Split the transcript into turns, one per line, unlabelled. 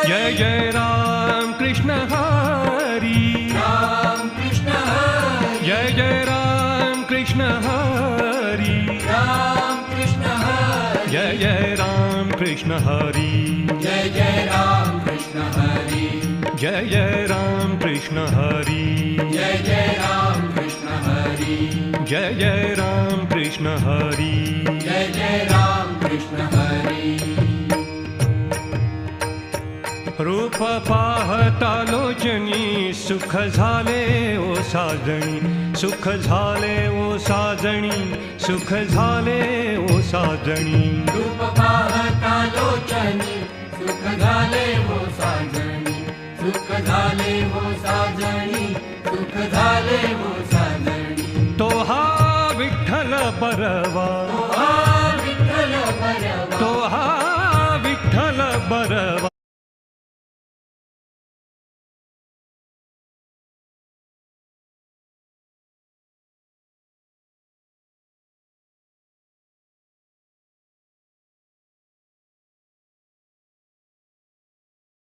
जय जय राम कृष्ण हरी,
राम कृष्ण हरी,
जय जय राम कृष्ण हरी,
राम कृष्ण हरी,
जय जय राम कृष्ण हरी,
जय जय राम कृष्ण हरी,
जय जय राम कृष्ण हरी,
जय जय राम कृष्ण हरी,
जय जय राम कृष्ण हरी,
जय जय राम कृष्ण हरी.
रूप पाहता लोचनी सुख झाले ओ साजणी, सुख झाले ओ साजणी, सुख झाले ओ साजणी.
रूप पाहता लोचनी सुख झाले हो साजणी, सुख झाले हो साजणी, सुख झाले हो साजणी.
तो हा विठ्ठल बरवा,